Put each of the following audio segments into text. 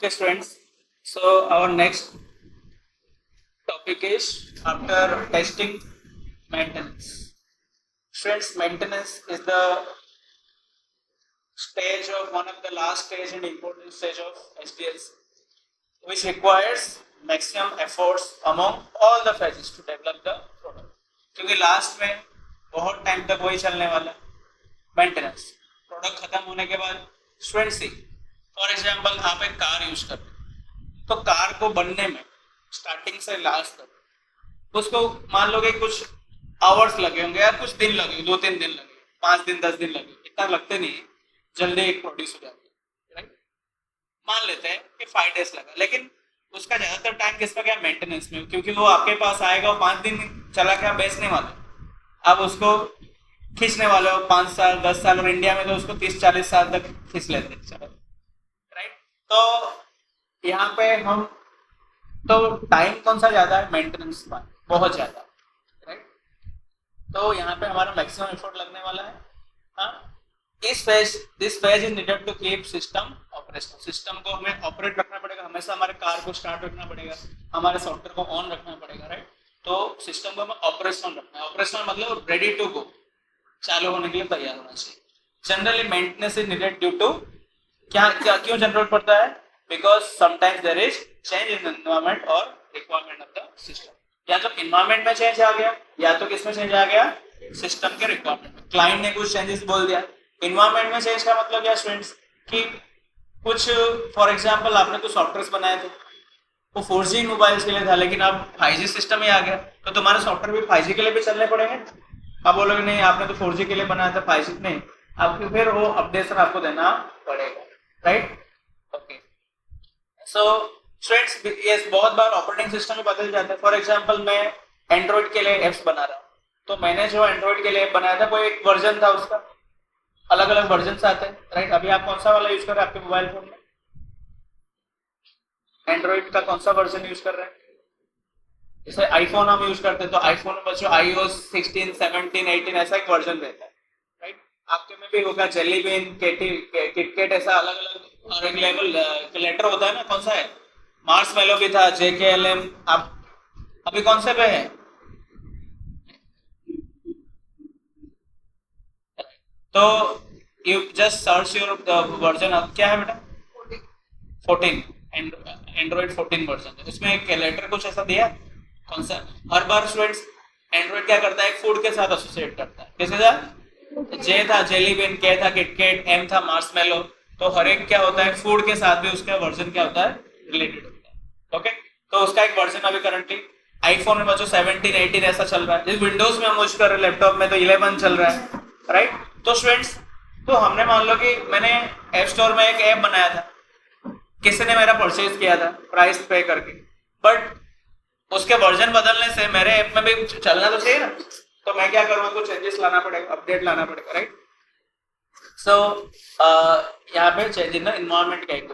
Okay, students. So our next topic is after testing, maintenance. Students, maintenance is the stage of one of the last stage and important stage of SDLC, which requires maximum efforts among all the phases to develop the product. क्योंकि last में बहुत time तक वही चलने वाला maintenance. Product खत्म होने के बाद स्टूडेंट सी फॉर एग्जांपल आप एक कार यूज करते हैं, तो कार को बनने में स्टार्टिंग से लास्ट तक उसको मान लो कि कुछ आवर्स लगे होंगे या कुछ दिन लगे, 2-3 दिन लगे, 5 दिन 10 दिन लगे, इतना लगते नहीं, जल्दी एक प्रोड्यूस हो जाती है, राइट. मान लेते हैं कि 5 डेज लगा, लेकिन उसका ज्यादातर टाइम किसका गया? मेंटेनेंस में, क्योंकि वो आपके पास आएगा और 5 दिन चला के आप बेचने वाले, आप उसको खींचने वाले हो 5 साल 10 साल, और इंडिया में तो उसको 30-40 साल तक खींच लेते हैं, राइट. तो यहाँ पे हम तो टाइम कौन सा ज्यादा है? मेंटेनेंस का बहुत ज्यादा, राइट. तो यहाँ पे हमारा मैक्सिमम एफर्ट लगने वाला है. हाँ, this phase is needed to keep system operational. System को हमें ऑपरेट रखना पड़ेगा, हमेशा हमारे कार को स्टार्ट रखना पड़ेगा, हमारे सॉफ्टवेयर को ऑन रखना पड़ेगा, राइट. तो सिस्टम को हमें ऑपरेशनल रखना है. ऑपरेशनल मतलब रेडी टू गो, चालू होने के लिए तैयार होना चाहिए. Generally maintenance is needed due to क्यों जरूरत पड़ता है? Because sometimes there is change in environment और रिक्वायरमेंट ऑफ द सिस्टम. या तो एनवायरनमेंट में चेंज आ गया, या तो किसमें चेंज आ गया? सिस्टम के रिक्वायरमेंट में. क्लाइंट ने कुछ चेंजेस बोल दिया. एनवायरनमेंट में चेंज का मतलब क्या स्टूडेंट्स? कि कुछ फॉर एग्जांपल आपने कुछ सॉफ्टवेयर बनाए थे, वो 4G मोबाइल्स के लिए था, लेकिन अब 5G सिस्टम ही आ गया, तो तुम्हारे सॉफ्टवेयर भी 5G के लिए भी चलने पड़ेंगे. आप बोलोगे नहीं आपने तो 4G के लिए बनाया था, 5G नहीं, आपको फिर वो अपडेशन आपको देना पड़ेगा, राइट. ओके, सो स्टूडेंट्स ये बहुत बार ऑपरेटिंग सिस्टम में बदल जाता है. फॉर एग्जांपल मैं एंड्रॉइड के लिए एप्स बना रहा हूँ, तो मैंने जो एंड्रॉइड के लिए ऐप बनाया था कोई एक वर्जन था, उसका अलग अलग वर्जन आते हैं, राइट. अभी आप कौन सा वाला यूज कर रहे हैं आपके मोबाइल फोन में? एंड्रॉइड का कौन सा वर्जन यूज कर रहे हैं? जैसे आईफोन हम यूज करते हैं, तो आईफोन में बच्चों iOS 16, 17, 18 ऐसा एक वर्जन रहता है, राइट. आपके में भी होगा जेली बीन, किटकैट, ऐसा अलग अलग. और एक लेवल लेटर होता है ना, कौन सा है? मार्शमैलो भी था, JKLM. आप अभी कौन से पे है? तो you just search your version. क्या है बेटा? 14, एंड्रॉइड 14 वर्जन. उसमें एक लेटर कुछ ऐसा दिया, कौन सा? हर बार स्टूडेंट्स एंड्रॉइड क्या करता है? फूड के साथ एसोसिएट करता है. किसके साथ? जे था जेली बीन, के था किटकैट, एम था मार्शमैलो. तो हर एक क्या होता है? फूड के साथ भी उसका वर्जन क्या होता है? रिलेटेड होता है. ओके, तो उसका एक वर्जन अभी करंटली आईफोन में बच्चों 17, 18 ऐसा चल रहा है. विंडोज में हम यूज कर रहे हैं, लैपटॉप में तो 11 चल रहा है, राइट. तो स्टूडेंट्स, तो हमने मान लो कि मैंने ऐप स्टोर में एक ऐप बनाया था, किसी ने मेरा परचेज किया था प्राइस पे करके, बट उसके वर्जन बदलने से मेरे ऐप में भी चलना तो चाहिए ना. तो मैं क्या करूँगा? कुछ चेंजेस लाना पड़ेगा, अपडेट लाना पड़ेगा, राइट. सो यहाँ पे चेंज इन द एनवायरनमेंट का एक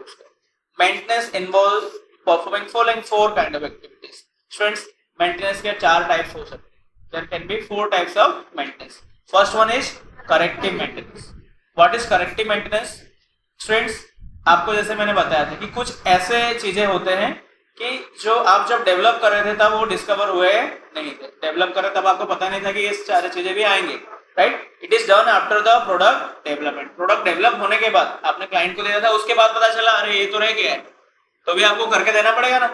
maintenance involve performing following 4 kind of activities. Students, maintenance के 4 टाइप्स हो सकते हैं. There can be 4 types of maintenance. First one is corrective maintenance. What is corrective maintenance? Students, आपको जैसे मैंने बताया था कि कुछ ऐसे चीजें होते हैं कि जो आप जब डेवलप कर रहे थे तब वो डिस्कवर हुए नहीं थे. डेवलप कर रहे तब आपको पता नहीं था कि ये सारी चीजें भी आएंगे, right. It is done after the product development. Product develop होने के बाद आपने क्लाइंट को दिया था, उसके बाद पता चला अरे ये तो रह गया है, तो भी आपको करके देना पड़ेगा ना.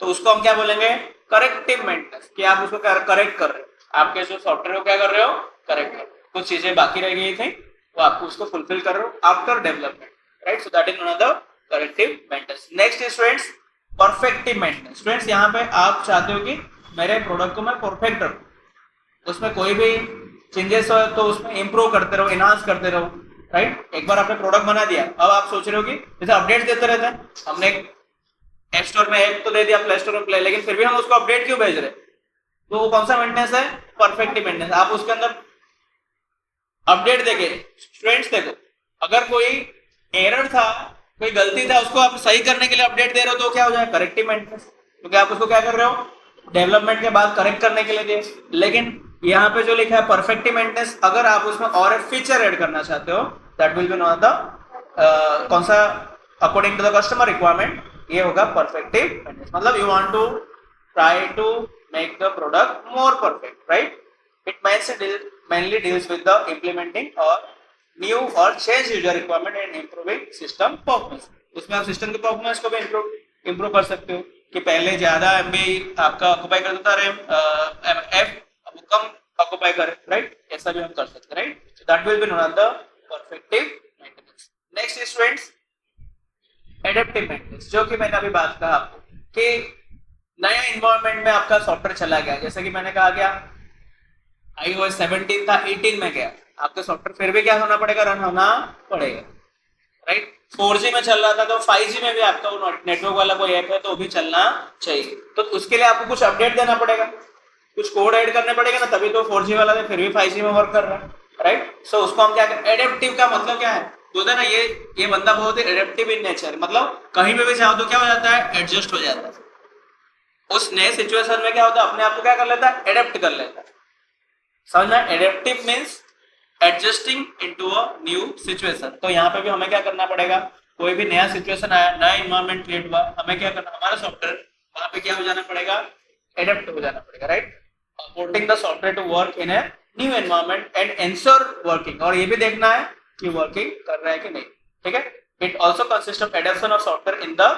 तो उसको हम क्या बोलेंगे? Corrective maintenance. कि आप उसको करेक्ट कर रहे हो, आपके जो सॉफ्टवेयर को क्या कर रहे हो? करेक्ट कर रहे हो. कुछ चीजें बाकी रह गई थी, तो आपको उसको फुलफिल कर रहे हो after development, right. So that is one of the corrective maintenance. Next is students perfective maintenance. Students, यहाँ पे आप चाहते हो कि मेरे प्रोडक्ट को मैं परफेक्ट रखूं, उसमें कोई भी चेंजेस हो तो उसमें इंप्रूव करते रहो, एनहांस करते रहो, राइट. एक बार आपने प्रोडक्ट बना दिया, अब आप सोच रहे हो कि जैसे अपडेट देते रहते हैं, हमने ऐप स्टोर में ऐप तो दे दिया, प्ले स्टोर में प्ले, लेकिन फिर भी हम उसको अपडेट क्यों भेज रहे? तो वो कौन सा मेंटेनेंस है? Perfective maintenance. आप उसके अंदर अपडेट देके, स्टूडेंट्स देखो, अगर कोई एरर था, कोई गलती था, उसको आप सही करने के लिए अपडेट दे रहे हो, तो क्या हो जाए? Corrective maintenance. क्योंकि आप उसको क्या कर रहे हो? डेवलपमेंट के बाद करेक्ट करने के लिए दिए. लेकिन यहाँ पे जो लिखा है परफेक्टिव मेंटेनेंस, अगर आप उसमें और एक फीचर ऐड करना चाहते हो, that will be one of the कौन सा? According to the customer requirement, ये होगा परफेक्टिव मेंटेनेंस। मतलब you want to try to make the product more perfect, right. It mainly deals with the implementing or new or change user requirement and improving system performance। उसमें आप system की performance को भी improve कर सकते हो कि पहले ज्यादा एमबी आपका ऑक्युपाई करता था रैम, एफ अब कम ऑक्युपाई करे, राइट। ऐसा भी हम कर सकते हैं, right. So that will be known as the perfective maintenance. Next students adaptive maintenance, जो कि मैंने अभी बात कहा आपको कि नया इन्वायरमेंट में आपका सॉफ्टवेयर चला गया, जैसे कि मैंने कहा गया iOS 17 था 18 में गया, आपका सॉफ्टवेयर फिर भी क्या होना पड़ेगा, रन होना पड़ेगा, राइट। 4G में चल रहा था तो 5G में भी आपका वो नेटवर्क वाला कोई ऐप है तो भी चलना चाहिए। तो उसके लिए आपको कुछ अपडेट देना पड़ेगा, कुछ कोड ऐड करने पड़ेगा ना, तभी तो 4G वाला है फिर भी 5G में वर्क कर रहा है, राइट। सो उसको हम क्या करें, एडेप्टिव का मतलब क्या है, बोलते हैं ना ये बंदा बहुत ही एडेप्टिव इन नेचर, मतलब कहीं पे भी जाओ तो क्या हो जाता है, एडजस्ट हो जाता है। उस नए सिचुएशन में क्या होता है, अपने आप को क्या कर लेता है, एडेप्ट कर लेता है। समझना, adaptive means adjusting into a new situation. तो यहाँ पे भी हमें क्या करना पड़ेगा, कोई भी नया सिचुएशन आया, नया इन्वायरमेंट क्रिएट हुआ, हमें क्या करना, हमारा सॉफ्टवेयर वहां पे क्या हो जाना पड़ेगा, एडेप्ट हो जाना पड़ेगा, right. Supporting the software to work in a new environment and ensure working, और ये भी देखना है कि वर्किंग कर रहा है कि नहीं, ठीक है। It also consist of adaptation of software in the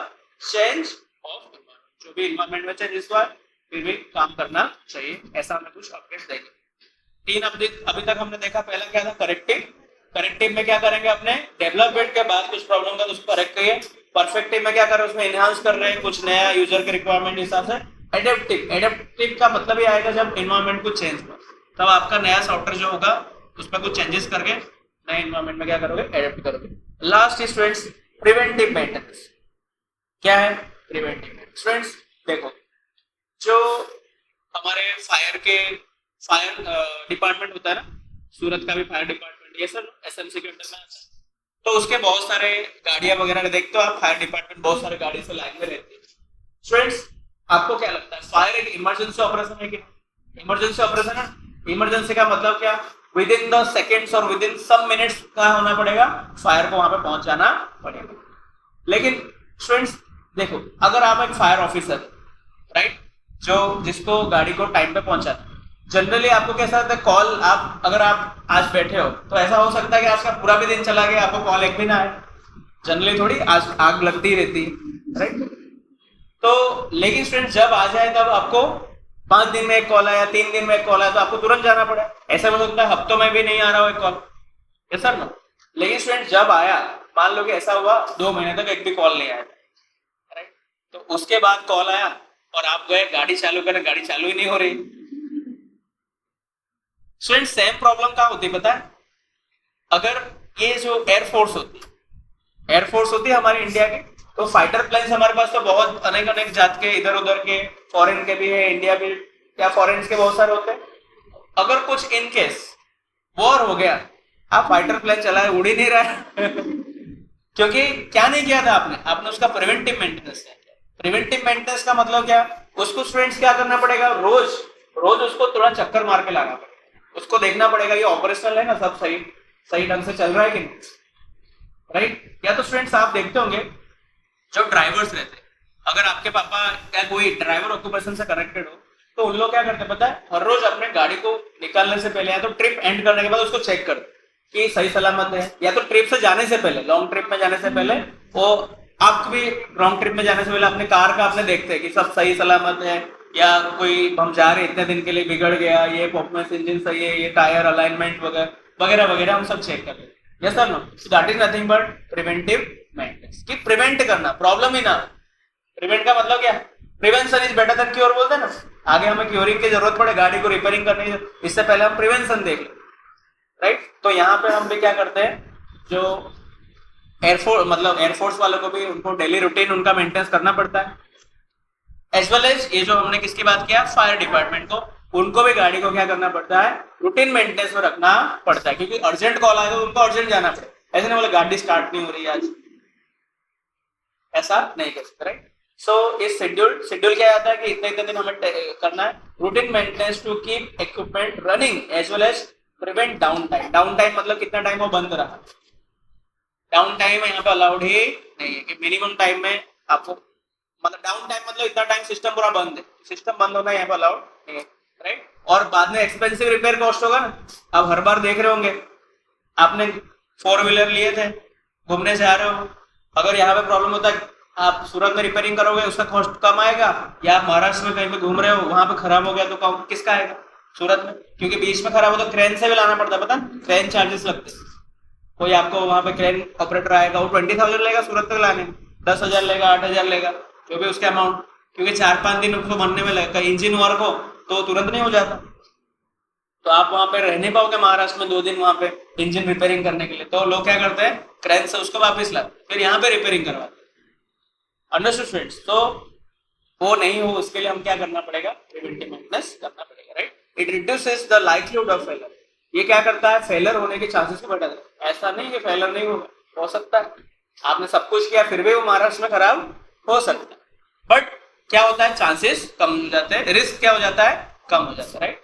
change of environment, जो भी एनवायरनमेंट में चेंजेस हुआ फिर भी काम करना चाहिए, ऐसा हमें कुछ अपडेट देंगे। तीन अभी तक हमने देखा, पहला क्या था, करेक्टिव में क्या करेंगे, अपने डेवलपमेंट के बाद कुछ प्रॉब्लम का उसको करेक्ट करिए। परफेक्टिव में क्या कर रहे हैं, उसमें एनहांस कर रहे हैं, कुछ नया यूजर के रिक्वायरमेंट के हिसाब से। एडेप्टिव का मतलब ये आएगा जब एनवायरनमेंट कुछ चेंज हुआ, तब आपका नया सॉफ्टवेयर जो होगा उसमें कुछ चेंजेस करके नए एनवायरनमेंट में क्या करोगे, एडेप्ट करोगे। Last students preventive maintenance. क्या है प्रिवेंटिव मेंटेनेंस? स्टूडेंट्स देखो, जो हमारे फायर डिपार्टमेंट होता है ना, सूरत का भी फायर डिपार्टमेंट, ये सब एसएमसी के अंडर में आता है। तो उसके बहुत सारे गाड़ियां वगैरह देखते हो आप, फायर डिपार्टमेंट बहुत सारे गाड़ी से लाइन में रहती है। स्टूडेंट्स आपको क्या लगता है, फायर एक इमरजेंसी ऑपरेशन है क्या? इमरजेंसी ऑपरेशन है। इमरजेंसी का मतलब क्या, विद इन द सेकेंड्स और विद इन सम मिनट्स क्या होना पड़ेगा, फायर को वहां पे पहुंच जाना पड़ेगा। लेकिन स्टूडेंट्स देखो, अगर आप एक फायर ऑफिसर, राइट, जो जिसको गाड़ी को टाइम पे पहुंचाना, जनरली आपको कैसा होता है, कॉल आप अगर आप आज बैठे हो तो ऐसा हो सकता है कि आज का पूरा भी दिन चला गया, आपको कॉल एक भी ना आए। जनरली थोड़ी आज आग लगती रहती है, राइट। तो लेकिन स्टूडेंट जब आ जाए तब आपको 5 दिन में एक कॉल आया, 3 दिन में एक कॉल आया, तो आपको तुरंत जाना पड़ा। ऐसा हो सकता है हफ्तों में भी नहीं आ रहा हो एक कॉल, यस सर नो। लेकिन स्टूडेंट जब आया, मान लो कि ऐसा हुआ 2 महीने तक एक भी कॉल नहीं आया, राइट। तो उसके बाद कॉल आया और आप गए गाड़ी चालू करें, गाड़ी चालू ही नहीं हो रही। स्टूडेंट सेम प्रॉब्लम क्या होती है पता है, अगर ये जो एयरफोर्स होती है हमारे इंडिया की, तो फाइटर प्लेन्स हमारे पास तो बहुत अनेक जात के, इधर उधर के, फॉरेन के भी है, इंडिया भी या फॉरेन के बहुत सारे होते हैं। अगर कुछ इन केस वॉर हो गया, आप फाइटर प्लेन चलाए, उड़ ही नहीं रहा है क्योंकि क्या नहीं किया था आपने उसका प्रिवेंटिव मेंटेनेंस किया। प्रिवेंटिव मेंटेनेंस का मतलब क्या, उसको स्टूडेंट्स क्या करना पड़ेगा, रोज उसको थोड़ा चक्कर मार के लाना पड़ेगा, उसको देखना पड़ेगा ये ऑपरेशनल है ना, सब सही ढंग से चल रहा है कि नहीं, राइट। या तो स्टूडेंट्स आप देखते होंगे जो ड्राइवर्स रहते हैं, अगर आपके पापा या कोई ड्राइवर ऑक्यूपेशन से कनेक्टेड हो, तो उन लोग क्या करते हैं पता है, हर रोज अपने गाड़ी को निकालने से पहले या तो ट्रिप एंड करने के बाद उसको चेक करते कि सही सलामत है, या तो ट्रिप से जाने से पहले, लॉन्ग ट्रिप में जाने से पहले, वो आप भी लॉन्ग ट्रिप में जाने से पहले अपने कार का आपने देखते हैं कि सब सही सलामत है, या कोई हम जा रहे इतने दिन के लिए बिगड़ गया, ये परफॉर्मेंस इंजन सही है, ये टायर अलाइनमेंट वगैरह हम सब चेक कर लेते हैं, yes sir no. So that is nothing but preventive maintenance, कि प्रिवेंट करना, प्रॉब्लम ही ना। प्रिवेंट का मतलब क्या, prevention is better than cure बोलते हैं ना। आगे हमें क्योरिंग की जरूरत पड़े, गाड़ी को रिपेयरिंग करने की, इससे पहले हम प्रिवेंशन देख लें, राइट। तो यहाँ पे हम भी क्या करते हैं, जो एयरफोर्स वालों को भी उनको डेली रूटीन उनका मेंटेनेंस करना पड़ता है, एज वेल एज ये जो हमने किसकी बात किया, फायर डिपार्टमेंट को, उनको भी गाड़ी को क्या करना पड़ता है, रूटीन मेंटेनेंस में रखना पड़ता है, क्योंकि अर्जेंट कॉल आएगा तो उनको अर्जेंट जाना पड़ेगा। ऐसे नहीं बोले गाड़ी स्टार्ट नहीं हो रही आज, ऐसा नहीं कर सकते, राइट। सो इस शेड्यूल क्या आता है कि इतने दिन हमें करना है routine maintenance to keep equipment running as well as prevent down time. Down time मतलब कितना टाइम वो बंद रहा, डाउन टाइम यहाँ पे अलाउड ही नहीं है, कि मिनिमम टाइम में आपको मतलब डाउन टाइम मतलब इतना टाइम सिस्टम पूरा बंद है, सिस्टम बंद होना यहाँ पर अलाउड नहीं है, राइट। और बाद में एक्सपेंसिव रिपेयर कॉस्ट होगा ना, आप हर बार देख रहे होंगे, आपने 4 व्हीलर लिए थे, घूमने से आ रहे हो, अगर यहाँ पे प्रॉब्लम होता है आप सूरत में रिपेयरिंग करोगे उसका कॉस्ट कम आएगा, या आप महाराष्ट्र में कहीं पे घूम रहे हो वहां पे खराब हो गया तो किसका आएगा, सूरत में, क्योंकि बीच में खराब हो तो क्रेन से भी लाना पड़ता है, पता, क्रेन चार्जेस लगते हैं। कोई आपको वहां पे क्रेन ऑपरेटर आएगा, वो 20,000 लेगा सूरत तक लाने में, 10,000 लेगा, 8,000 लेगा, जो भी उसका अमाउंट, क्योंकि 4-5 दिन उसको बनने में लगेगा, इंजन वर्क हो तो तुरंत नहीं हो जाता, तो आप वहां पे रह नहीं पाओगे महाराष्ट्र में 2 दिन वहां पे इंजन रिपेयरिंग करने के लिए, तो लोग क्या करते हैं क्रेन से उसको वापस लाते, फिर यहाँ पे रिपेयरिंग करवाते। Understood friends? तो वो नहीं हो उसके लिए हम क्या करना पड़ेगा, प्रिवेंटिव मेंटेनेंस करना पड़ेगा, right. It reduces the likelihood of failure, ये क्या करता है, फेलियर होने के चांसेस को बढ़ा देता है। ऐसा नहीं कि फेलियर नहीं होगा, हो सकता है, आपने सब कुछ किया फिर भी वो महाराष्ट्र में खराब हो सकता है, बट क्या होता है, चांसेस कम हो जाते हैं, रिस्क क्या हो जाता है, कम हो जाता है, right.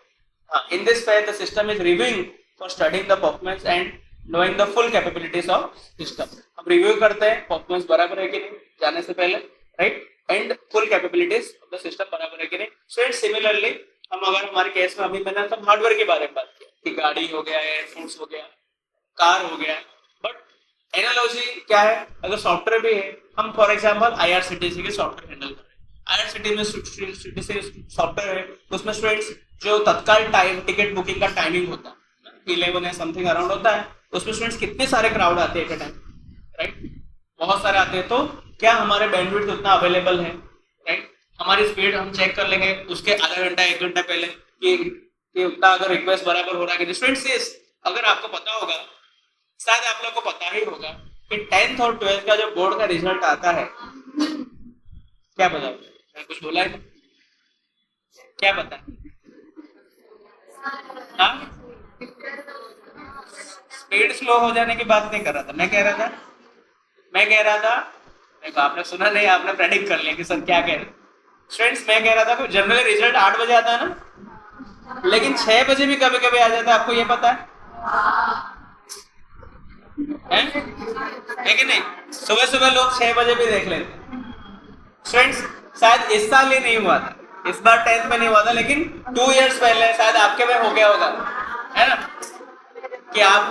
In this phase, the system is reviewing for studying the performance and knowing the full capabilities of system. हम रिव्यू करते हैं परफॉर्मेंस बराबर है कि नहीं जाने से पहले, right, and full capabilities of the system बराबर है कि नहीं। सो सिमिलरली हम अगर हमारे केस में अभी मैंने तो हार्डवेयर के बारे में बात की कि गाड़ी हो गया, एयरफोन्स हो गया, कार हो गया, बट एनालॉजी क्या है, अगर सॉफ्टवेयर भी है, हम फॉर एग्जांपल IRCTC के सॉफ्टवेयर हैंडल कर रहे हैं, IRCTC में सॉफ्टवेयर है, उसमें स्टूडेंट्स जो तत्काल टाइम टिकट बुकिंग का टाइमिंग होता है 11 या समथिंग अराउंड होता है, उसमें स्टूडेंट्स कितने सारे क्राउड आते हैं एट टाइम, राइट, बहुत सारे आते हैं, तो क्या हमारे बैंडविड्थ उतना अवेलेबल है, राइट, हमारी स्पीड हम चेक कर लेंगे उसके आधा घंटा 1 घंटा पहले कि उतना अगर रिक्वेस्ट बराबर हो रहा है कि स्टूडेंट्स, अगर आपको पता होगा, शायद आप लोग को पता ही होगा कि 10th और 12th का जो बोर्ड का रिजल्ट आता है, क्या पता, मैं कुछ बोला है, क्या पता, स्पीड स्लो हो जाने की बात नहीं कर रहा था, मैं कह रहा था देखो आपने सुना नहीं, आपने प्रेडिक्ट कर लिया कि सर क्या कह रहे स्टूडेंट्स, मैं कह रहा था कि जनरली रिजल्ट 8 बजे आता है ना, लेकिन 6 बजे भी कभी कभी आ जाता है, आपको ये पता है कि नहीं, सुबह सुबह लोग 6 बजे भी देख लेते स्टूडेंट्स, शायद इस साल ही नहीं हुआ था, इस बार 10th में नहीं हुआ था, लेकिन 2 इयर्स पहले शायद आपके में हो गया होगा, है ना, कि आप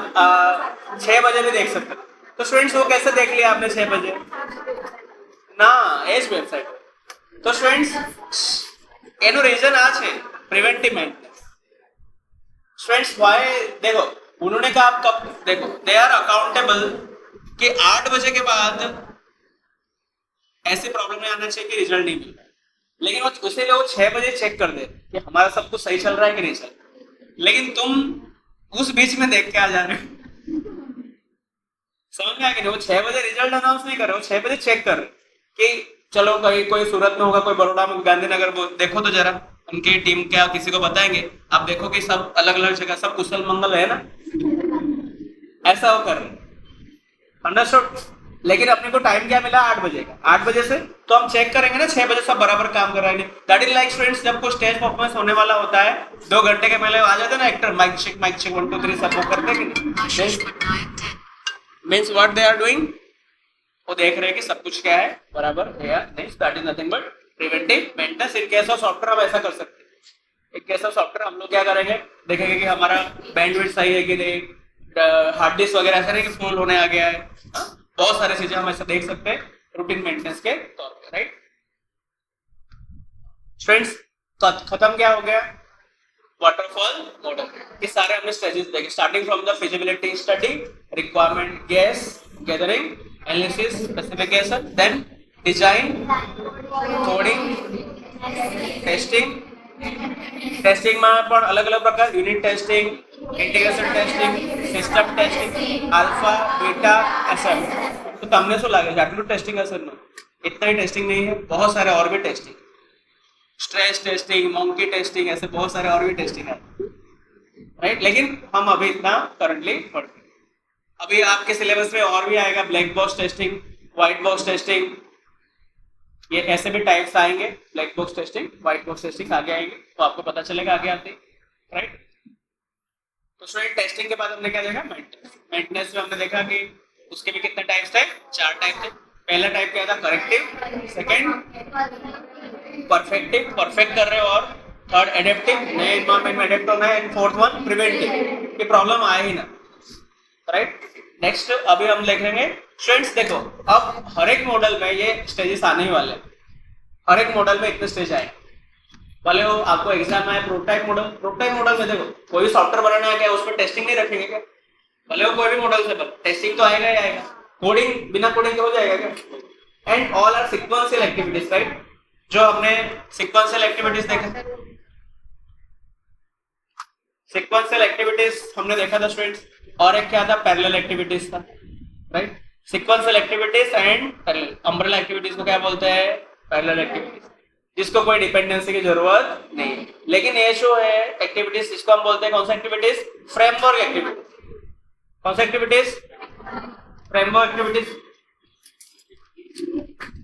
6 बजे भी देख सकते। तो स्टूडेंट्स वो कैसे देख लिया आपने 6 बजे ना, एज वेबसाइट। तो स्टूडेंट्स એનું રીઝન આ છે પ્રિવેન્ટિવ મેન્ટેનન્સ। स्टूडेंट्स व्हाई, देखो उन्होंने कहा आप कब, देखो दे आर अकाउंटेबल कि 8 बजे के बाद ऐसी प्रॉब्लम नहीं आना चाहिए कि रिजल्ट नहीं मिल रहा है, लेकिन वो उसे लोग 6 बजे चेक कर दे कि हमारा सब कुछ सही चल रहा है कि नहीं चल रहा, लेकिन तुम उस बीच में देख के आ जा रहे हो, समझ में आ गया, वो 6 बजे रिजल्ट अनाउंस नहीं कर रहे, वो 6 बजे चेक कर रहे कि चलो कहीं कोई सूरत में होगा, कोई बड़ौदा में, गांधीनगर, देखो तो जरा उनकी टीम क्या किसी को बताएंगे, आप देखो कि सब अलग अलग जगह सब कुशल मंगल है ना, ऐसा वो कर रहे, अंडरस्टूड। लेकिन अपने को टाइम क्या मिला 8 बजे का, 8 बजे से तो हम चेक करेंगे ना 6 बजे सब बराबर काम कर रहे हैं, दैट इज लाइक स्टूडेंट्स, जब कोई स्टेज परफॉर्मेंस होने वाला होता है 2 घंटे के पहले आ जाते हैं ना एक्टर, माइक चेक 1 2 3 सब वो करते हैं, means what they are doing, वो देख रहे हैं कि सब कुछ क्या है बराबर है या नहीं, that is nothing but preventive maintenance. In case of software हम ऐसा कर सकते हैं, इन केस ऑफ सॉफ्टवेयर हम लोग क्या करेंगे, देखेंगे कि हमारा बैंडविड्थ सही है कि नहीं, हार्ड डिस्क वगैरह ऐसा नहीं कि फुल होने आ गया है, बहुत सारी चीजें हम ऐसा देख सकते हैं रूटीन मेंटेनेंस के तौर पे, राइट। स्टूडेंट्स खत्म क्या हो गया, वाटरफॉल मॉडल, ये सारे हमने स्टेजेस देखे, starting from the feasibility study, requirement guess gathering, analysis, specification, then design, coding, testing. Testing में પણ अलग अलग प्रकार, unit testing, integration testing, system testing, alpha beta SM. तो તમને શું લાગે છે આટલું ટેસ્ટિંગ હશે? ન इतना ही टेस्टिंग नहीं है, बहुत सारे और भी testing, stress testing, monkey testing, ऐसे बहुत सारे और भी टेस्टिंग है, राइट। लेकिन हम अभी इतना करंटली पढ़ते हैं, अभी आपके सिलेबस में और भी आएगा, black box testing, white box testing, ये ऐसे भी टाइप्स आएंगे, black box testing, white box testing आगे आएंगे, तो आपको पता चलेगा आगे आते, राइट। तो स्टूडेंट टेस्टिंग के बाद हमने क्या देखा, मेंटेनेंस। मेंटेनेंस में हमने देखा कि उसके भी कितने टाइप्स थे, 4 टाइप थे, पहला टाइप क्या था, करेक्टिव, सेकंड परफेक्टिव, परफेक्ट कर रहे हो, और थर्ड एडेप्टिव, नए एनवायरमेंट में एडेप्ट होना है, एंड फोर्थ वन प्रिवेंटिव, कि प्रॉब्लम आए ही ना, राइट। नेक्स्ट अभी हम देखेंगे स्टूडेंट्स, देखो अब हर एक मॉडल में ये स्टेजेस आने ही वाले हैं, हर एक मॉडल में इतने स्टेज आए वाले हो। आपको एग्जाम आए प्रोटोटाइप मॉडल, प्रोटोटाइप मॉडल में देखो कोई भी सॉफ्टवेयर बनाना है क्या, उसमें टेस्टिंग नहीं रखेंगे क्या, भले वो कोई भी मॉडल से बन, टेस्टिंग तो आएगा ही आएगा, कोडिंग बिना कोडिंग के हो जाएगा क्या। And all are sequential activities, right, जो हमने सीक्वेंशियल एक्टिविटीज देखा, सीक्वेंशियल एक्टिविटीज हमने देखा था स्टूडेंट्स, और एक क्या था, पैरेलल एक्टिविटीज था, right. Sequential activities and parallel, umbrella activities को क्या बोलते हैं, पैरेलल एक्टिविटीज, जिसको कोई डिपेंडेंसी की जरूरत नहीं है। लेकिन ये जो है एक्टिविटीज, इसको हम बोलते हैं कौन सा एक्टिविटीज, फ्रेमवर्क एक्टिविटीज। कौन सा activities, framework activities.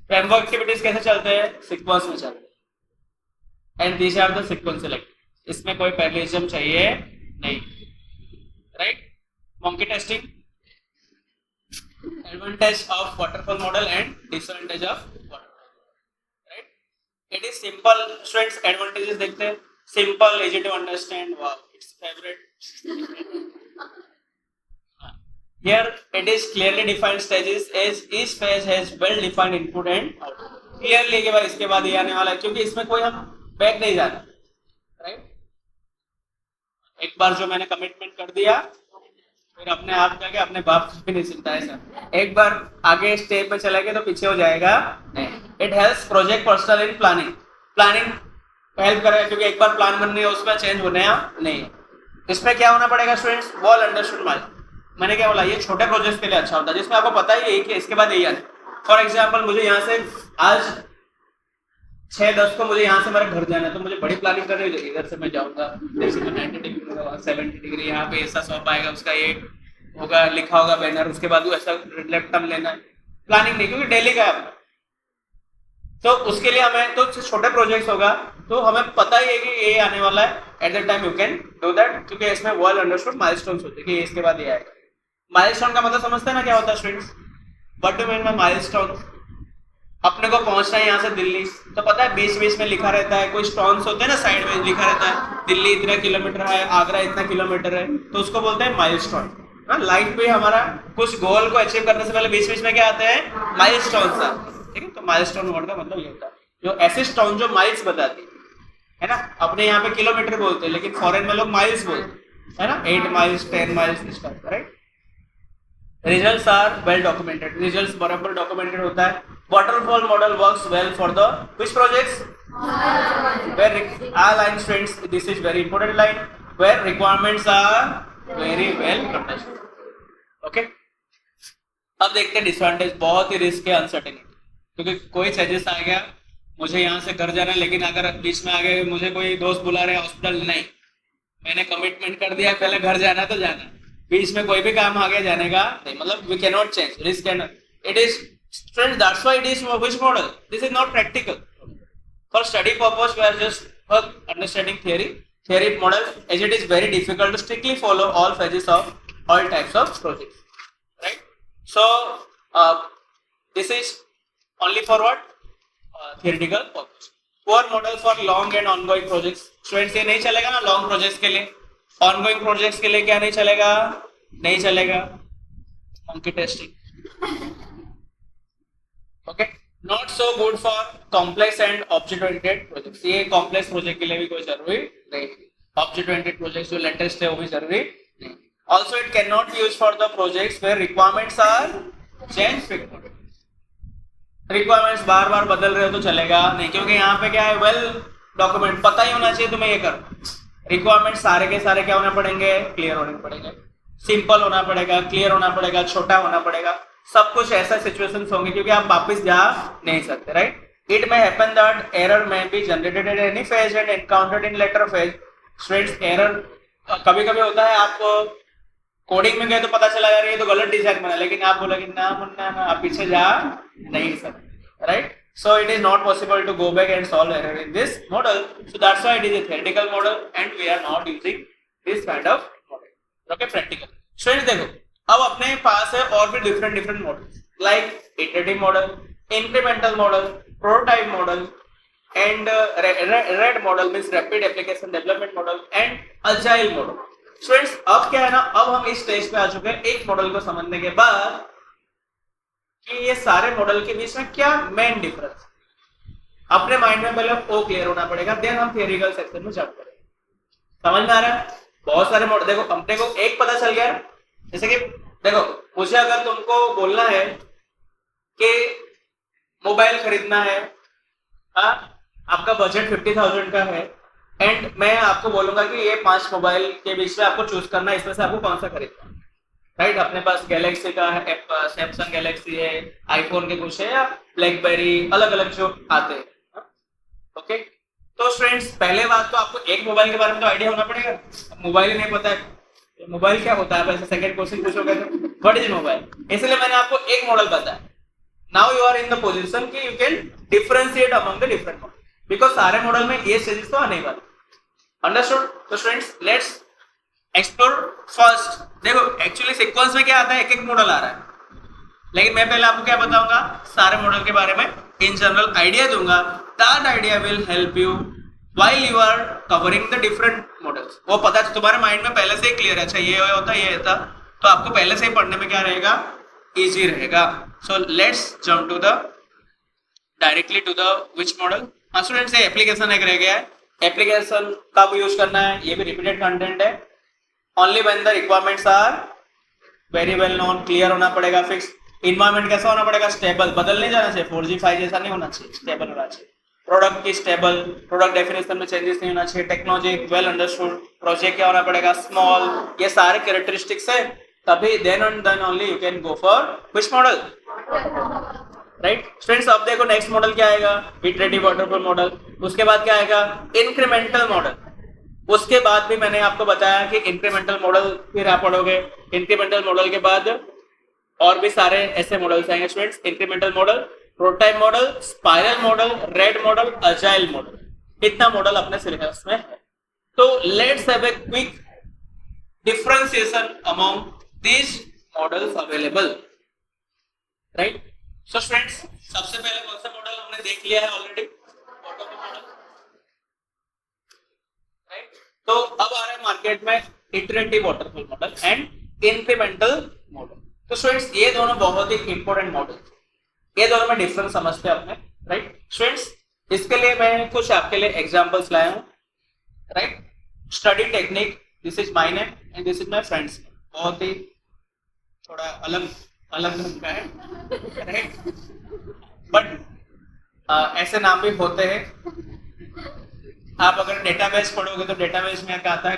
Framework activities कैसे चलते हैं, सीक्वेंस में चलते हैं, and these are the sequential activities, इसमें कोई पैरेललिज्म चाहिए नहीं, right. Monkey testing, advantage of waterfall model and disadvantage of waterfall, right. It is simple students, advantages देखते हैं, simple, easy to understand, wow it's favourite. Here it is clearly defined stages as each phase has well defined input and output. Clearly कि भाई इसके बाद ये आने वाला है, क्योंकि इसमें कोई हम बैक नहीं जाना, राइट। एक बार जो मैंने कमिटमेंट कर दिया, फिर अपने आप जाके अपने बाप भी नहीं सुनता है सर, एक बार आगे स्टेप पे चला गया तो पीछे हो जाएगा नहीं। It helps project personal in planning, planning help करेगा, क्योंकि एक बार प्लान बननी है उसमें चेंज होने नहीं है। इसमें क्या होना पड़ेगा स्टूडेंट्स, वेल अंडरस्टूड माइल, मैंने क्या बोला, ये छोटे प्रोजेक्ट के लिए अच्छा होता है जिसमें आपको पता ही है कि इसके बाद यही आना। फॉर एग्जांपल मुझे यहाँ से आज 6:10 को मुझे यहाँ से मेरा घर जाना है, तो मुझे बड़ी प्लानिंग करनी होगी, इधर से मैं जाऊंगा, जैसे मैं 90 डिग्री होगा, 70 डिग्री, यहाँ पे ऐसा शॉप आएगा, उसका ये होगा, लिखा होगा बैनर, उसके बाद वो ऐसा लेफ्ट टर्न लेना है, प्लानिंग नहीं, क्योंकि डेली का है अपना। तो उसके लिए हमें तो छोटे प्रोजेक्ट्स होगा तो हमें पता ही है कि ये आने वाला है, at the time you can do that, क्योंकि इसमें वेल अंडरस्टूड माइलस्टोन्स होते हैं कि इसके बाद ये आएगा। माइलस्टोन का मतलब समझते हैं ना क्या होता है students, what do mean by milestone. अपने को पहुंचना है यहाँ से दिल्ली, तो पता है बीच बीच में लिखा रहता है, कोई स्टोन्स होते हैं ना साइड में लिखा रहता है, दिल्ली इतना किलोमीटर है, आगरा इतना किलोमीटर है, तो उसको बोलते हैं माइलस्टोन। लाइफ पे हमारा कुछ गोल को अचीव करने से पहले बीच बीच में क्या आते हैं, माइलस्टोन्स, ठीक है। तो माइलस्टोन वर्ड का मतलब ये होता है, जो ऐसे स्टोन जो माइल्स बताती है ना, अपने यहाँ पे किलोमीटर बोलते हैं, लेकिन फॉरेन में लोग माइल्स बोलते हैं ना, 8 miles 10 miles, right. Results are well documented. Results बराबर documented होता है. Waterfall model works well for the which projects? Where line students, this is very important line. Where requirements are very well understood. Okay. अब देखते हैं disadvantage, बहुत ही risk है uncertainty, क्योंकि कोई सजेस्ट आ गया, मुझे यहाँ से घर जाना है, लेकिन अगर बीच में आ गए मुझे कोई दोस्त बुला रहे हॉस्पिटल, नहीं, मैंने कमिटमेंट कर दिया पहले घर जाना तो जाना, बीच में कोई भी काम आ गया जाने का नहीं, मतलब we can not change, risk can, it is student, that's why it is which model, this is not practical, for study purpose we are just for understanding theory model, as it is very difficult to strictly follow all phases of all types of projects, right? So this is only for what, theoretical purpose. Poor model for long and ongoing projects, students ये नहीं चलेगा ना long projects के लिए, ongoing projects के लिए क्या नहीं चलेगा, नहीं चलेगा, monkey testing, okay. Not so good for complex and object oriented projects, ये कॉम्प्लेक्स प्रोजेक्ट के लिए भी कोई जरूरी नहीं, ऑब्जेक्ट ओरिएंटेड प्रोजेक्ट्स जो लेटेस्ट है वो भी जरूरी नहीं। Also it can not use for the projects where requirements are change frequently, requirements बार बार बदल रहे हो तो चलेगा नहीं, क्योंकि यहाँ पे क्या है, वेल डॉक्यूमेंट, पता ही होना चाहिए तुम्हें ये कर, रिक्वायरमेंट सारे के सारे क्या होने पड़ेंगे, क्लियर होने पड़ेंगे, सिंपल होना पड़ेगा, क्लियर होना पड़ेगा, छोटा होना पड़ेगा, सब कुछ ऐसा सिचुएशंस होंगे, क्योंकि आप वापस जा नहीं सकते, right. It may happen that error may be generated at any phase and encountered in later phase. Students error कभी कभी होता है, आपको कोडिंग में गए तो पता चला यार ये तो गलत डिजाइन बना, लेकिन आप बोलोगे ना मुन्ना आप पीछे जा नहीं सकते, right. So it is not possible to go back and solve error in this model. So that's why it is a theoretical model and we are not using this kind of model. Okay, practical. Students देखो, अब अपने पास है और भी different models, like iterative model, incremental model, prototype model, and red model means rapid application development model, and agile model. Students अब क्या है ना, अब हम इस स्टेज पे आ चुके हैं एक मॉडल को समझने के बाद कि ये सारे मॉडल के बीच में क्या मेन डिफरेंस, अपने माइंड में पहले वो क्लियर होना पड़ेगा, देन हम थियोरिटिकल सेक्शन में जंप करेंगे। समझ में आ रहा है? बहुत सारे मॉडल, देखो अपने को एक पता चल गया, जैसे कि देखो मुझे अगर तुमको बोलना है कि मोबाइल खरीदना है, आपका बजट 50,000 का है, एंड मैं आपको बोलूंगा कि ये 5 मोबाइल के बीच में आपको चूज करना है, इसमें से आपको कौन सा खरीदना है, राइट? अपने पास गैलेक्सी का है, सैमसंग गैलेक्सी है, आईफोन के कुछ है, या ब्लैकबेरी, अलग अलग जो आते हैं। ओके, तो स्टूडेंट्स पहले बात तो आपको एक मोबाइल के बारे में तो आइडिया होना पड़ेगा। मोबाइल ही नहीं पता है मोबाइल क्या होता है, वैसे सेकंड क्वेश्चन पूछोगे तो व्हाट इज मोबाइल, इसलिए मैंने आपको एक मॉडल बताया। Now you are in the position कि you can differentiate among the different model, because सारे मॉडल में ये चेंजेस तो आने वाले। अंडरस्टूड? तो स्टूडेंट्स लेट्स एक्सप्लोर फर्स्ट। देखो एक्चुअली सीक्वेंस में क्या आता है, एक एक मॉडल आ रहा है, लेकिन मैं पहले आपको क्या बताऊंगा, सारे मॉडल के बारे में इन जनरल आइडिया दूंगा। That idea will help you while you are covering the different models. वो पता तुम्हारे माइंड में पहले से ही क्लियर है, अच्छा ये होता है ये होता, तो आपको पहले से ही पढ़ने में क्या रहेगा, इजी रहेगा। So let's jump to the directly to the which model. हाँ स्टूडेंट्स, ये एप्लीकेशन एक रह गया है, एप्लीकेशन कब यूज करना है, ये भी रिपीटेड कंटेंट है। Only when the requirements are very well known, clear होना पड़ेगा, फिक्स इन्वायरमेंट कैसा होना पड़ेगा, स्टेबल, बदल नहीं जाना चाहिए, 4G 5G जैसा नहीं होना चाहिए, स्टेबल होना चाहिए। प्रोडक्ट की स्टेबल, प्रोडक्ट डेफिनेशन में चेंजेस नहीं होना चाहिए, टेक्नोलॉजी वेल अंडरस्टूड, प्रोजेक्ट क्या होना पड़ेगा, स्मॉल, ये सारे कैरेक्टरिस्टिक्स है, तभी then and then only you can go for which model, right students? अब देखो नेक्स्ट मॉडल क्या आएगा, इटरेटिव वाटरफॉल मॉडल। उसके बाद क्या आएगा, इंक्रीमेंटल मॉडल। उसके बाद भी मैंने आपको बताया कि इंक्रीमेंटल मॉडल फिर आप पढ़ोगे, इंक्रीमेंटल मॉडल के बाद और भी सारे ऐसे मॉडल्स आएंगे students, incremental model, prototype model, spiral model, RAD model, agile model. इतना मॉडल अपने सिलेबस में है। तो let's have a quick differentiation among these models available, right? So students सबसे पहले कौन सा मॉडल हमने देख लिया है ऑलरेडी, वाटरफॉल मॉडल, राइट? तो अब आ रहा है मार्केट में iterative waterfall model and incremental model. तो स्टूडेंट्स ये दोनों बहुत ही इंपॉर्टेंट मॉडल, ये दोनों में डिफरेंस समझते हैं अपने, राइट? स्टूडेंट्स इसके लिए मैं कुछ आपके लिए एग्जांपल्स लाया हूं, right? Study technique, this is my name and this is my friends, बहुत ही थोड़ा अलग अलग ढंग का है, राइट? बट ऐसे नाम भी होते हैं। आप अगर डेटाबेस पढ़ोगे तो डेटाबेस में क्या आता है,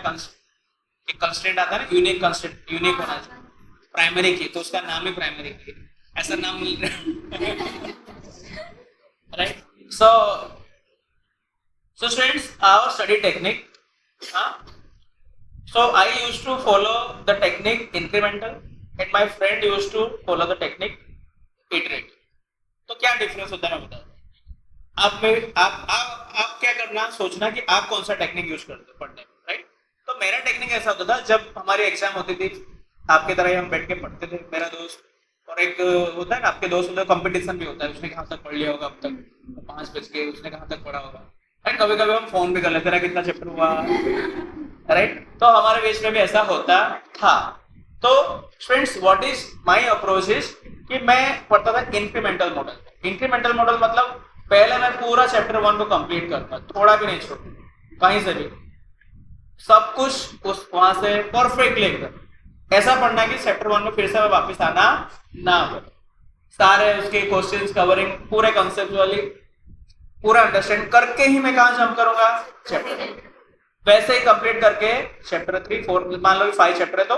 एक कंस्ट्रेंट आता है ना, यूनिक कंस्ट्रेंट, यूनिक होना चाहिए, प्राइमरी की, तो उसका नाम ही प्राइमरी की, ऐसा नाम मिल रहा है, right? So students our study technique, so I used to follow the technique incremental and my friend used to follow the technique iterative। तो क्या डिफरेंस होता है ना बताओ। आप क्या करना, सोचना कि आप कौन सा टेक्निक यूज करते हो पढ़ने में, राइट? तो मेरा टेक्निक ऐसा होता था, जब हमारी एग्जाम होती थी, आपके तरह ही हम बैठ के पढ़ते थे, मेरा दोस्त और एक होता है ना आपके दोस्त, मतलब कंपटीशन भी होता है, उसने कहाँ तक पढ़ लिया होगा अब तक, 5 बज के उसने कहाँ तक पढ़ा होगा, राइट? कभी कभी हम फोन भी कर लेते, कितना चैप्टर हुआ, राइट? तो हमारे बीच में भी ऐसा होता था। तो students what is my approach is कि मैं पढ़ता था इंक्रीमेंटल मॉडल। इंक्रीमेंटल मॉडल मतलब पहले मैं पूरा चैप्टर 1 को कंप्लीट करता, थोड़ा भी नहीं छोड़ता, कहीं से भी सब कुछ उस वहां से परफेक्टली एकदम ऐसा पढ़ना कि चैप्टर 1 में फिर से मैं वापस आना ना पड़े, सारे उसके क्वेश्चंस कवरिंग, पूरे कॉन्सेप्ट वाली पूरा अंडरस्टैंड करके ही मैं कहां जंप करूंगा, चैप्टर। वैसे ही कंप्लीट करके चैप्टर 3 4 मान लो 5 चैप्टर है, तो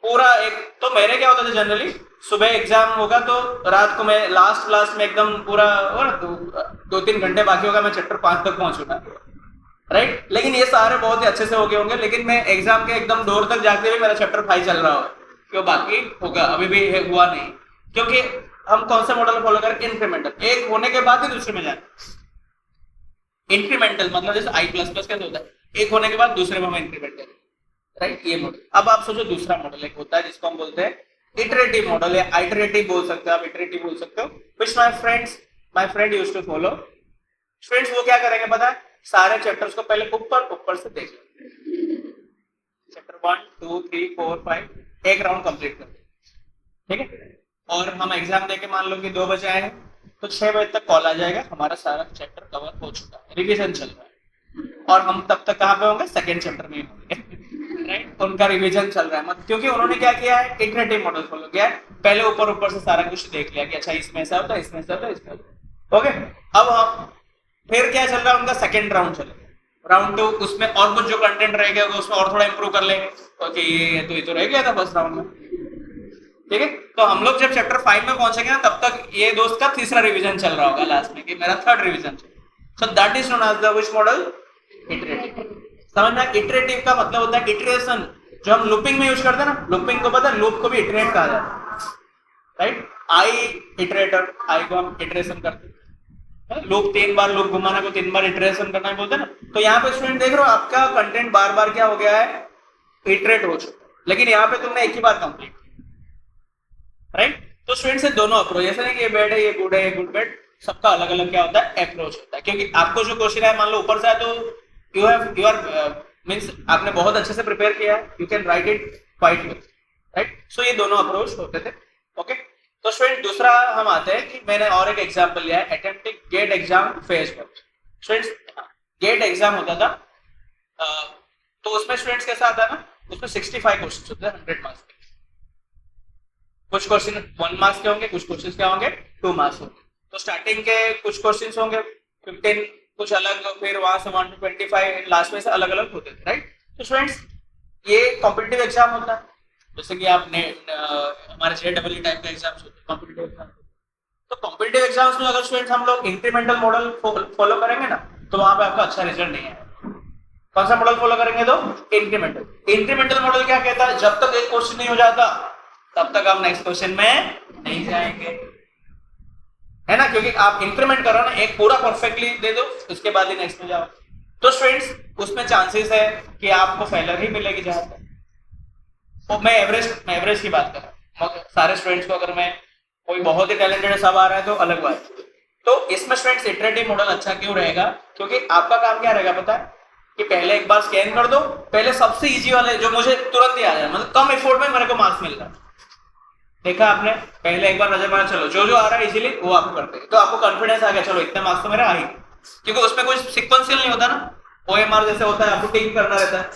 पूरा एक, तो मेरे क्या होता था जनरली, सुबह एग्जाम होगा तो रात को मैं लास्ट में एकदम पूरा 2-3 घंटे बाकी होगा, मैं चैप्टर 5 तक पहुंचूंगा, राइट? लेकिन ये सारे बहुत ही अच्छे से हो गए होंगे, लेकिन मैं एग्जाम के एकदम डोर तक जाते हुए मेरा चैप्टर 5 चल रहा हो, क्यों बाकी होगा, अभी भी हुआ नहीं, क्योंकि हम कौन सा मॉडल फॉलो करें, इंक्रीमेंटल, एक होने के बाद ही दूसरे में जाए। इंक्रीमेंटल मतलब जैसे I++ कैसे होता है, एक होने के बाद दूसरे में हम इंक्रीमेंट करें, राइट? ये मॉडल। अब आप सोचो दूसरा मॉडल एक होता है जिसको हम बोलते हैं इटरेटिव मॉडल या आइटरेटिव बोल सकते हो आप, इटरेटिव बोल सकते हो, which my friend used to follow. Students वो क्या करेंगे पता है, सारे चैप्टर्स को पहले ऊपर से देख लेंगे, चैप्टर 1 2 3 4 5 एक राउंड कंप्लीट कर देंगे, ठीक है। और हम एग्जाम देके मान लो कि 2 बजे आए हैं तो 6 बजे तक कॉल आ जाएगा, हमारा सारा चैप्टर कवर हो चुका है, रिवीजन चल रहा है, और हम तब तक कहाँ पे होंगे, सेकेंड चैप्टर में होंगे, राइट। उनका रिवीजन चल रहा है, मतलब क्योंकि उन्होंने क्या किया है, इटरेटिव मॉडल फॉलो किया है, पहले ऊपर से सारा कुछ देख लिया कि अच्छा इसमें ऐसा होता है, इसमें ऐसा होता है, इसमें, ओके। अब हम फिर क्या चल रहा है, उनका सेकेंड राउंड चलेगा, राउंड 2, उसमें और कुछ जो कंटेंट रह गया उसमें और थोड़ा इंप्रूव कर लेंगे, ओके ये तो रह गया था फर्स्ट राउंड में, ठीक है। तो हम लोग जब चैप्टर 5 में पहुंचेंगे ना, तब तक ये दोस्त का तीसरा रिवीजन चल रहा होगा लास्ट में, कि मेरा थर्ड रिवीजन चल, so that is known as the which model, iterative. समझना, इटरेटिव का मतलब होता है इटरेशन, जो हम लूपिंग में यूज करते हैं ना, लूपिंग को पता है, लूप को भी इटरेट कहा जाता है, राइट। आई इटरेटर, आई को हम इटरेशन करते हैं, लूप 3 बार लूप घुमाना को 3 बार इटरेशन करना है बोलते हैं ना। तो यहाँ पे स्टूडेंट देख रहे हो, आपका कंटेंट बार बार क्या हो गया है, इटरेट हो चुका, लेकिन यहाँ पे तुमने एक ही बार कंप्लीट, राइट। तो स्टूडेंट से दोनों अप्रोच, ऐसा नहीं कि ये बैड है, ये गुड है, ये गुड बैड, सबका अलग अलग क्या होता है, अप्रोच होता है। क्योंकि आपको जो क्वेश्चन है मान लो ऊपर से है, तो यू आर मींस आपने बहुत अच्छे से प्रिपेयर किया है, you can write it quite well, right. So ये दोनों अप्रोच होते थे, ओके। तो स्टूडेंट दूसरा हम आते हैं कि मैंने और एक एग्जांपल लिया है, attempting GATE exam phase 1। Students GATE exam होता था, तो उसमें स्टूडेंट्स कैसा आता है ना, उसमें 65 क्वेश्चन होते हैं 100 मार्क्स के, कुछ क्वेश्चन 1 मार्क्स के होंगे, कुछ क्वेश्चन क्या होंगे 2 मार्क्स होंगे। तो स्टार्टिंग के कुछ क्वेश्चन होंगे 15, कुछ अलग, फिर वहां से 1 to 25, लास्ट में से अलग अलग होते थे, राइट। तो स्टूडेंट्स ये कॉम्पिटिटिव एग्जाम होता है, जैसे कि आपने हमारे JEE टाइप का एग्जाम्स होते हैं, कॉम्पिटिटिव एग्जाम। तो कॉम्पिटिटिव एग्जाम्स में अगर स्टूडेंट्स हम लोग इंक्रीमेंटल मॉडल फॉलो करेंगे ना, तो वहां पे आपका अच्छा रिजल्ट नहीं है। कौन सा मॉडल फॉलो करेंगे, तो इंक्रीमेंटल मॉडल क्या कहता है, जब तक एक क्वेश्चन नहीं हो जाता तब तक आप नेक्स्ट क्वेश्चन में नहीं जाएंगे, है ना। क्योंकि आप इंक्रीमेंट करो ना, एक पूरा परफेक्टली दे दो, उसके बाद ही नेक्स्ट में जाओ। तो स्टूडेंट्स उसमें चांसेस है कि आपको फेलर ही मिलेगी जहां तक। तो मैं एवरेज की बात कर रहा हूँ, सारे स्टूडेंट्स को अगर मैं, कोई बहुत ही टैलेंटेड सब आ रहा है तो अलग बात। तो इसमें स्टूडेंट्स इटरेटिव मॉडल अच्छा क्यों रहेगा, क्योंकि आपका काम क्या रहेगा पता है, कि पहले एक बार स्कैन कर दो, पहले सबसे इजी वाले जो मुझे तुरंत ही आ जाए, मतलब कम एफर्ट में मेरे को मार्क्स मिल रहा है, देखा आपने, पहले एक बार नजर मारा, चलो जो आ रहा है इजीली वो आप करते हैं, तो आपको कॉन्फिडेंस आ गया, चलो इतने मार्क्स तो मेरे आ ही, क्योंकि उसमें कोई सीक्वेंशियल नहीं होता ना, OMR जैसे होता है, आपको टिक करना रहता है,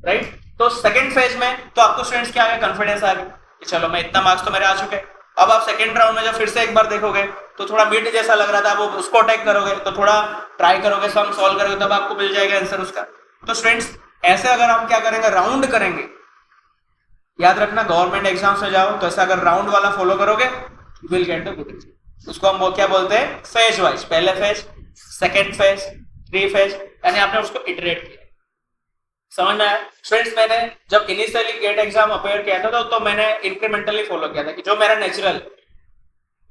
राइट। तो सेकंड फेज में तो आपको स्टूडेंट्स क्या आ गया, कॉन्फिडेंस आ गया कि चलो मैं इतना मार्क्स तो मेरे आ चुके। अब आप सेकंड राउंड में जब फिर से एक बार देखोगे तो थोड़ा मिड जैसा लग रहा था, आप उसको अटैक करोगे, तो थोड़ा ट्राई करोगे, सम सॉल्व करोगे, तब आपको मिल जाएगा आंसर उसका। तो स्टूडेंट्स ऐसे अगर हम क्या करेंगे, राउंड करेंगे, याद रखना गवर्नमेंट एग्जाम्स में जाओ तो ऐसा अगर राउंड वाला फॉलो करोगे, you will get the good result. उसको हम वो क्या बोलते हैं, फेज वाइज, पहले फेज, सेकंड फेज, 3 फेज, यानी आपने उसको इटरेट किया। समझ में आया स्टूडेंट्स। मैंने जब इनिशियली गेट एग्जाम अपेयर किया था तो मैंने इंक्रीमेंटली फॉलो किया था, कि जो मेरा नेचुरल,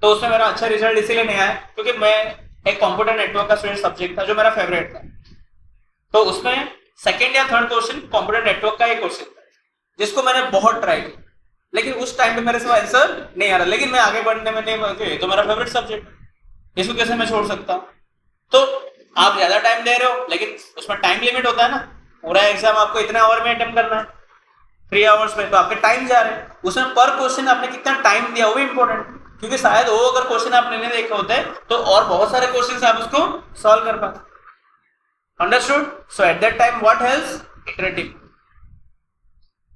तो उसमें मेरा अच्छा रिजल्ट इसीलिए नहीं आया क्योंकि मैं एक कंप्यूटर नेटवर्क का स्टूडेंट सब्जेक्ट था जो मेरा फेवरेट था। तो उसमें सेकंड या थर्ड क्वेश्चन कंप्यूटर नेटवर्क का एक क्वेश्चन था जिसको मैंने बहुत ट्राई किया, लेकिन उस टाइम पे मेरे से आंसर नहीं आ रहा, लेकिन मैं आगे बढ़ने में नहीं, ये तो मेरा फेवरेट सब्जेक्ट, इसको कैसे मैं छोड़ सकता हूँ। तो आप ज्यादा टाइम दे रहे हो, लेकिन उसमें टाइम लिमिट होता है ना, पूरा एग्जाम आपको इतने आवर में अटेम्प्ट करना है, 3 आवर्स में, तो आपके टाइम जा रहे हैं, उसमें पर क्वेश्चन आपने कितना टाइम दिया वो भी इंपॉर्टेंट, क्योंकि शायद वो अगर क्वेश्चन आपने नहीं देखे होते तो और बहुत सारे क्वेश्चन आप उसको सॉल्व कर पाते। Understood. So at that time what helps, iterative.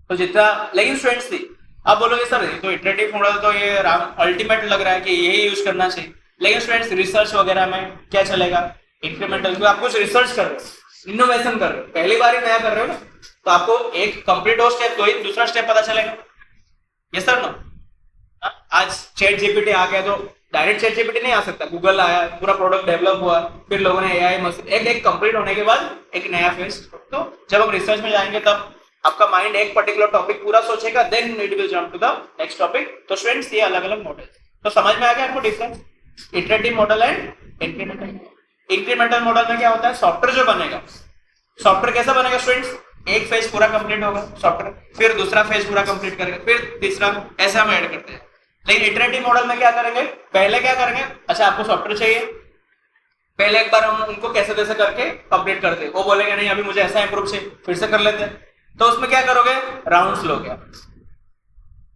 तो जितना, लेकिन स्टूडेंट्स थी आप बोलोगे सर तो इटरेटिव मॉडल तो ये अल्टीमेट लग रहा है कि यही यूज करना चाहिए, लेकिन स्टूडेंट्स रिसर्च वगैरह में क्या चलेगा, इंक्रीमेंटल, क्योंकि आप कुछ रिसर्च कर रहे हो, इनोवेशन कर रहे हो, पहली बार ही नया कर रहे हो ना, तो आपको एक कंप्लीट हो स्टेप, तो ही दूसरा स्टेप पता चलेगा। Yes sir no. आज चैट जीपीटी आ गया तो डायरेक्ट चैट जीपीटी नहीं आ सकता, गूगल आया, पूरा प्रोडक्ट डेवलप हुआ, फिर लोगों ने एआई मशीन, एक कंप्लीट होने के बाद एक नया फेज। तो जब हम रिसर्च में जाएंगे तब आपका माइंड एक पर्टिकुलर टॉपिक पूरा सोचेगा, then it will jump to the next topic. तो स्टूडेंट्स ये अलग अलग मॉडल, तो समझ में आ गया आपको difference, iterative model and incremental. Incremental model में क्या होता है, सॉफ्टवेयर जो बनेगा, सॉफ्टवेयर कैसा बनेगा स्टूडेंट्स, एक फेज पूरा कंप्लीट होगा सॉफ्टवेयर, फिर दूसरा फेज पूरा कंप्लीट करेंगे, फिर तीसरा, ऐसे हम ऐड करते हैं। लेकिन इटरेटिव मॉडल में क्या करेंगे, पहले क्या करेंगे, अच्छा आपको सॉफ्टवेयर चाहिए, पहले एक बार हम उनको कैसे कैसे करके कंप्लीट करते हैं, वो बोलेंगे नहीं अभी मुझे ऐसा इंप्रूव चाहिए, फिर से कर लेते हैं। तो उसमें क्या करोगे, राउंड्स लोगे।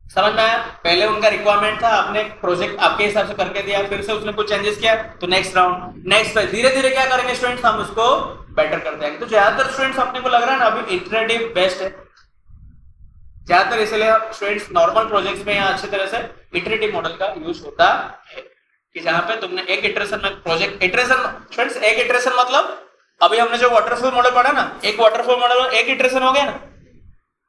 समझ में आया, पहले उनका रिक्वायरमेंट था, आपने प्रोजेक्ट आपके हिसाब से करके दिया, फिर से उसने कुछ चेंजेस किया, तो नेक्स्ट राउंड, नेक्स्ट फेज, धीरे धीरे क्या करेंगे स्टूडेंट्स, हम उसको बेटर करते हैं। तो ज्यादातर स्टूडेंट्स अपने को लग रहा है ना अभी इटरेटिव बेस्ट है ज्यादातर, इसलिए स्टूडेंट्स नॉर्मल प्रोजेक्ट्स में यहाँ अच्छी तरह से इटरेटिव मॉडल का यूज होता है, कि जहां पे तुमने एक इटरेशन में प्रोजेक्ट, इटरेशन स्टूडेंट्स एक इटरेशन मतलब अभी हमने जो वाटरफॉल मॉडल पढ़ा ना, एक वाटरफॉल मॉडल एक इटरेशन हो गया ना,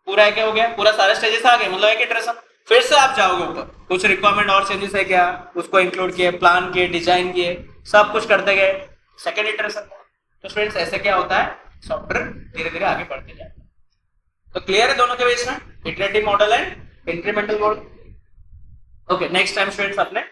पूरा क्या हो गया, पूरा सारे स्टेजेस आ गए, मतलब एक इटरेशन। फिर से आप जाओगे ऊपर, कुछ रिक्वायरमेंट और चेंजेस है क्या, उसको इंक्लूड किए, प्लान किए, डिजाइन किए, सब कुछ करते गए, सेकेंड इटरेशन। तो स्टूडेंट्स ऐसे क्या होता है, सॉफ्टवेयर धीरे धीरे आगे बढ़ते जाए। तो क्लियर है दोनों के बीच में, iterative model and incremental model. Okay, next time students अपने